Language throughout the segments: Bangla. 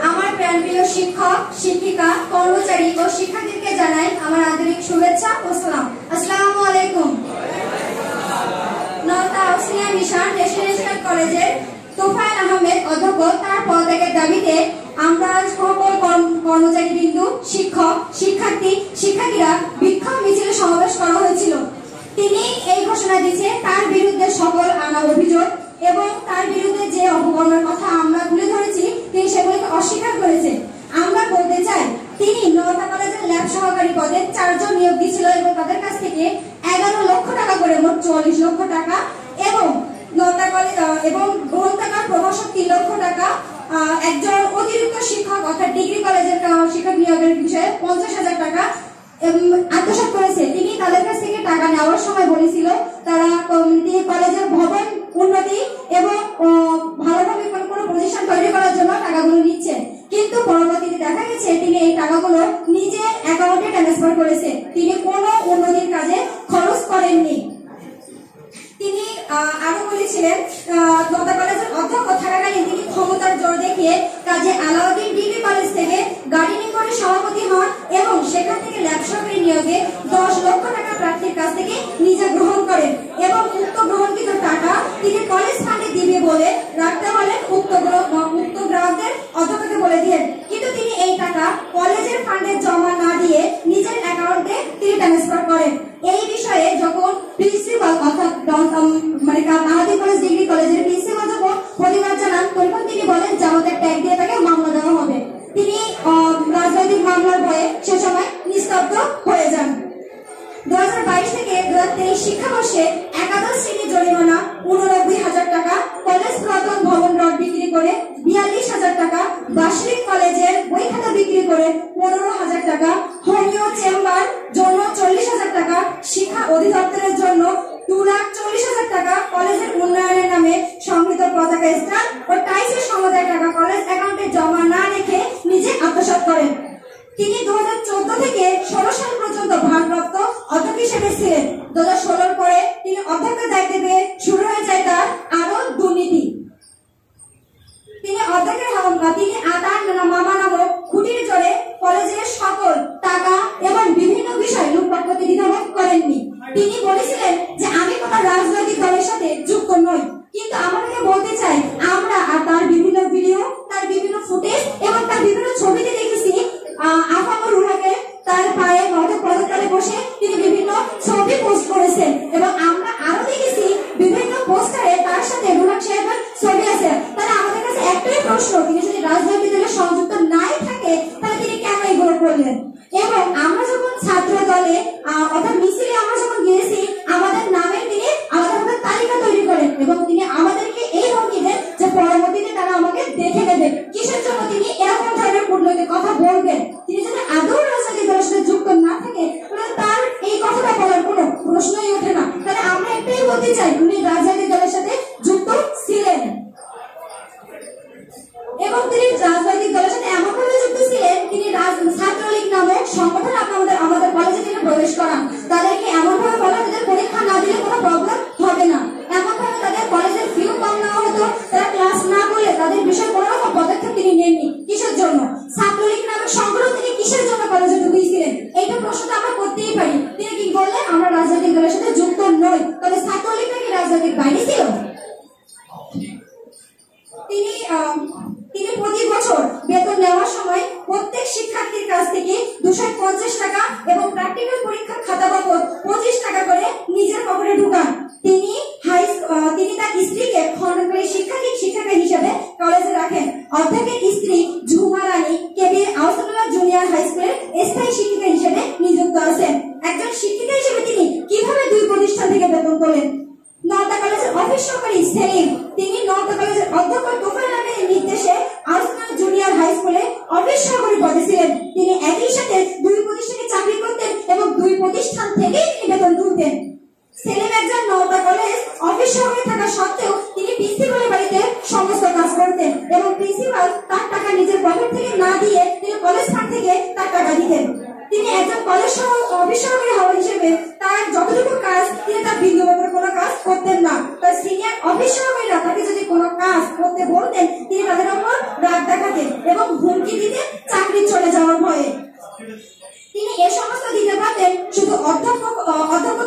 আমার প্রাণপ্রিয় শিক্ষক শিক্ষিকা কর্মচারী ও শিক্ষার্থীকে জানাই আমার আন্তরিক শুভেচ্ছা ও সালাম। আসসালামু আলাইকুম। নওতা আউসিয়া মিশন রেসিডেন্সিয়াল কলেজের তোফায়েল আহমেদ অধ্যক্ষ তার পদত্যাগের দাবিতে আমরা সকল কর্মচারীবৃন্দ, শিক্ষক, শিক্ষার্থী, শিক্ষার্থীরা বিক্ষোভ মিছিলে সমাবেশ করা হয়েছিল। তিনি এই ঘোষণা দিয়েছে তার বিরুদ্ধে সকল আনা অভিযোগ এবং তার বিরুদ্ধে যে অপকর্মের কথা আমরা তুলে ধরেছি তিনি সেগুলিকে অস্বীকার করেছে। আমরা বলতে চাই তিনি নওতা কলেজের ল্যাব সহকারী পদে 4 জন নিয়োগ দিয়েছিল এবং তাদের কাছ থেকে 11 লক্ষ টাকা করে মোট 44 লক্ষ টাকা এবং নওতা কলেজ এবং গ্রন্থাগার প্রভাষক 3 লক্ষ টাকা, একজন অতিরিক্ত শিক্ষক অর্থাৎ ডিগ্রি কলেজের শিক্ষক নিয়োগের বিষয়ে 50,000 টাকা আত্মসাৎ করেছে। তিনি তাদের কাছ থেকে টাকা নেওয়ার সময় বলেছিল তারা কলেজের ভবন উন্নতি এবং ভালোভাবে কোনো প্রতিষ্ঠান তৈরি করার জন্য টাকাগুলো নিচ্ছে, কিন্তু পরবর্তীতে দেখা গেছে তিনি এই টাকাগুলো নিজের অ্যাকাউন্টে ট্রান্সফার করেছে। তিনি কোনো উন্নতির কাজে খরচ করেননি। তিনি আরো বলেছিলেন নওতা কলেজের অধ্যক্ষ থাকাকালীন তিনি ক্ষমতার জোর দেখিয়ে কাজী আলাউদ্দিন ডিগ্রি কলেজ থেকে গার্ডেনিং করে সভাপতি হন এবং সেখান থেকে ল্যাব সহকারী নিয়োগে 10 লক্ষ টাকা প্রার্থীর কাছ থেকে নিজে গ্রহণ করেন এবং উক্ত গ্রহণকৃত টাকা তিনি কলেজ ফান্ডে দিবে বলে রাখতে বলেন উক্ত গ্রাহকদের অধ্যক্ষকে বলে দিলেন, কিন্তু তিনি এই টাকা কলেজের ফান্ডে জমা না দিয়ে নিজের অ্যাকাউন্টে তিনি ট্রান্সফার করেন। এই বিষয়ে যখন প্রিন্সিপাল অর্থাৎ নাহাদি কলেজ ডিগ্রি কলেজের প্রিন্সিপাল যখন প্রতিবাদ জানান তখন তিনি বলেন জামাতের ট্যাগ দিয়ে তাকে মামলা দেওয়া হবে। তিনি রাজনৈতিক মামলার ভয়ে সে সময় নিস্তব্ধ হয়ে যান। 2022 থেকে 2023 শিক্ষাবর্ষে একাদশ শ্রেণী জরিমানা 89,000 টাকা, কলেজ পুরাতন ভবন রড বিক্রি করে 42,000 টাকা, বার্ষিক কলেজের বই খাতা বিক্রি করে 15,000 টাকা, হোমিও চেম্বার জন্য 40,000 টাকা, শিক্ষা অধিদপ্তরের জন্য 2,40,000 টাকা, কলেজের উন্নয়নের নামে সংগৃহীত পতাকা স্থান ও টাইসের সমুদায় টাকা কলেজ অ্যাকাউন্টে জমা না রেখে নিজে আত্মসাৎ করেন। তিনি 2014 থেকে 16 সাল পর্যন্ত ভারপ্রাপ্ত অধ্যক্ষ হিসেবে ছিলেন। 2016 পরে তিনি অধ্যক্ষের দায়িত্বে পেয়ে শুরু হয়ে যায় তার আরো দুর্নীতি। তিনি আদান মামা নামক খুঁটির জোরে কলেজের সকল টাকা এবং বিভিন্ন বিষয় লুটপাট করতে দ্বিধাবোধ করেননি। তিনি বলেছিলেন যে আমি কোনো রাজনৈতিক দলের সাথে যুক্ত নই, কিন্তু আমাকে বলতে চাই আমরা আর তার বিভিন্ন ভিডিও, তার বিভিন্ন ফুটেজ এবং তার বিভিন্ন ছবিতে দেখেছি আফামুর রুহাকে তার পায়ে পদতলে বসে তিনি বিভিন্ন ছবি পোস্ট করেছেন এবং আমরা আরো দেখেছি বিভিন্ন পোস্টারে তার সাথে রুহাক সাহেবের ছবি আছে। তাহলে আমাদের কাছে একটাই প্রশ্ন, তিনি যদি রাজনৈতিক দলের সংযুক্ত নাই থাকে তাহলে তিনি কেন এগুলো করলেন? এবং আমরা যখন ছাত্র দলে অর্থাৎ মিছিলে আমরা যখন গিয়েছি আমাদের নামের তিনি আমাদের তালিকা তৈরি করেন এবং তিনি আমাদেরকে এই হুমকি দেন যে পরবর্তীতে তারা আমাকে দেখে নেবে। কিসের জন্য তিনি এরকম ধরনের কূটনৈতিক কথা বলবেন? তিনি যদি আদৌ রাজনৈতিক দলের সাথে যুক্ত না থাকে তাহলে তার এই কথাটা বলার কোনো প্রশ্নই ওঠে না। তাহলে আমরা একটাই বলতে চাই উনি রাজনৈতিক দলের সাথে যুক্ত ছিলেন এবং তিনি রাজনৈতিক দলের সাথে এমনভাবে যুক্ত ছিলেন তিনি ছাত্রলীগ নামক সংগঠন আমাদের কলেজে তিনি প্রবেশ করান। তাদেরকে এমনভাবে বলা তাদের পরীক্ষা না দিলে কোনো প্রবলেম হবে না, এমনভাবে তাদের কলেজের ফিও কম নেওয়া হতো, তারা ক্লাস না করলে তাদের বিষয়ে কোনো রকম পদক্ষেপ তিনি নেননি। কিসের জন্য? ছাত্রলীগ নামক সংগঠন তিনি কিসের জন্য কলেজে ঢুকিয়েছিলেন? এইটা প্রশ্নটা আমরা করতেই পারি। তিনি কি বললেন আমরা রাজনৈতিক দলের সাথে যুক্ত নই, তবে ছাত্রলীগটা কি রাজনৈতিক বাইরে ছিল? তিনি প্রতি বছর বেতন নেওয়ার সময় প্রত্যেক শিক্ষার্থীর কাছ থেকে 250 টাকা এবং প্র্যাকটিক্যাল পরীক্ষার খাতা বাবদ 25 টাকা করে নিজের পকেটে ঢুকান। তিনি তার স্ত্রীকে খণ্ডকারী শিক্ষিকা হিসেবে কলেজে রাখেন। অধ্যক্ষের স্ত্রী ঝুমা রানী কেবির আউসুল্লাহ জুনিয়র হাই স্কুলের স্থায়ী শিক্ষিকা হিসেবে নিযুক্ত আছেন। একজন শিক্ষিকা হিসেবে তিনি কিভাবে 2 প্রতিষ্ঠান থেকে বেতন তোলেন? নওতা কলেজের অফিস সহকারী সেলিম তিনি নওতা কলেজের অধ্যক্ষ তোফায়েল আহমেদের নির্দেশে আউসুল্লাহ জুনিয়র হাই স্কুলে অফিস সহকারী পদে ছিলেন। তিনি একই সাথে 2 প্রতিষ্ঠানে চাকরি করতেন এবং 2 প্রতিষ্ঠান থেকেই তিনি বেতন তুলতেন। সেলিম একজন নওতা কলেজ অফিস সহকারী থাকা সত্ত্বেও তিনি প্রিন্সিপালের বাড়িতে সমস্ত কাজ করতেন এবং প্রিন্সিপাল তার টাকা নিজের পকেট থেকে না দিয়ে তিনি কলেজ ফান্ড থেকে তার টাকা দিতেন। তিনি একজন কলেজ অফিস সহকারী হওয়া হিসেবে তার যতটুকু কাজ তিনি তার বিন্দুমাত্র কোনো কাজ করতেন না। তার সিনিয়র অফিস সহকারীরা তাকে যদি কোনো করতে বলতেন তিনি তাদের উপর রাগ দেখাতেন এবং হুমকি দিতেন চাকরি চলে যাওয়ার ভয়ে। তিনি এ সমস্ত দিতে পারতেন শুধু অধ্যক্ষ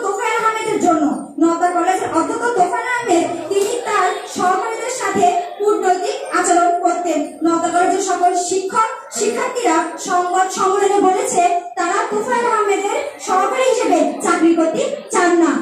তোফায়েল আহমেদের জন্য। নওদা কলেজের অধ্যক্ষ তোফায়েল আহমেদ তিনি তার সহকারীদের সাথে কূটনৈতিক আচরণ করতেন। নওদা কলেজের সকল শিক্ষার্থীরা সংবাদ সম্মেলনে বলেছে তারা তোফায়েল আহমেদের সহকারী হিসেবে চাকরি করতে চান না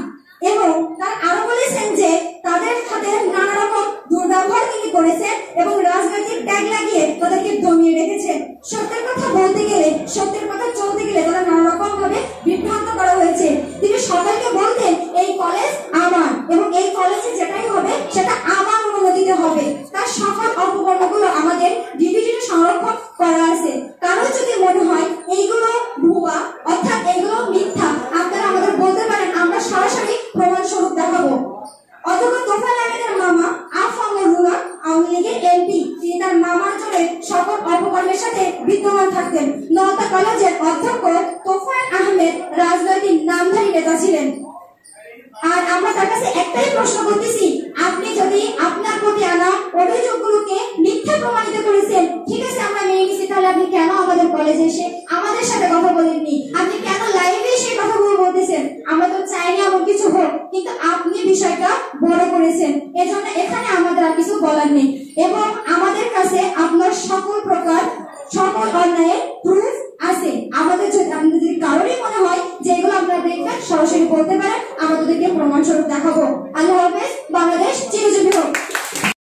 এবং তারা আরো বলেছেন যে তাদের সাথে নানা রকম দুর্ব্যবহার তিনি করেছেন এবং রাজনৈতিক ট্যাগ লাগিয়ে তাদেরকে দমিয়ে রেখেছেন। সত্যের কথা বলতে গেলে, সত্যের কথা চলতে গেলে তারা নানা রকম ভাবে বিভ্রান্ত করা হয়েছে। তিনি সবাইকে বলতেন এই কলেজ আমার এবং এই কলেজে যেটাই হবে সেটা আমার অনুমতিতে হবে। তার সকল অপকর্মগুলো আমাদের ডিভিশনে সংরক্ষণ করা আছে। কারো যদি মনে হয় এইগুলো ভুয়া অর্থাৎ এগুলো মিথ্যা, আপনারা আমাদের বলতে পারেন, আমরা সরাসরি প্রমাণ স্বরূপ দেখাবো। অধ্যক্ষ তোফায়েল আহমেদের মামা আফাঙ্গুর রুনা আওয়ামী লীগের এমপি, তিনি তার মামার জন্য সকল অপকর্মের সাথে বিদ্যমান থাকতেন। নওদা কলেজের অধ্যক্ষ তোফায়েল আহমেদ রাজনৈতিক নামধারী নেতা ছিলেন। আর আমরা তার কাছে একটাই প্রশ্ন করতেছি, আপনি যদি আপনার প্রতি আনা অভিযোগগুলোকে মিথ্যা প্রমাণিত করেছেন, ঠিক আছে আমরা মেনে নিচ্ছি, তাহলে আপনি কেন আমাদের কলেজে এসে আমাদের সাথে কথা বলেননি? আপনি কেন লাইভে এসে কথাগুলো বলতেছেন? আমরা তো চাইনি এমন কিছু হোক, কিন্তু আপনি বিষয়টা বড় করেছেন, এজন্য এখানে আমাদের আর কিছু বলার নেই এবং আমাদের কাছে আপনার সকল অন্যায়ের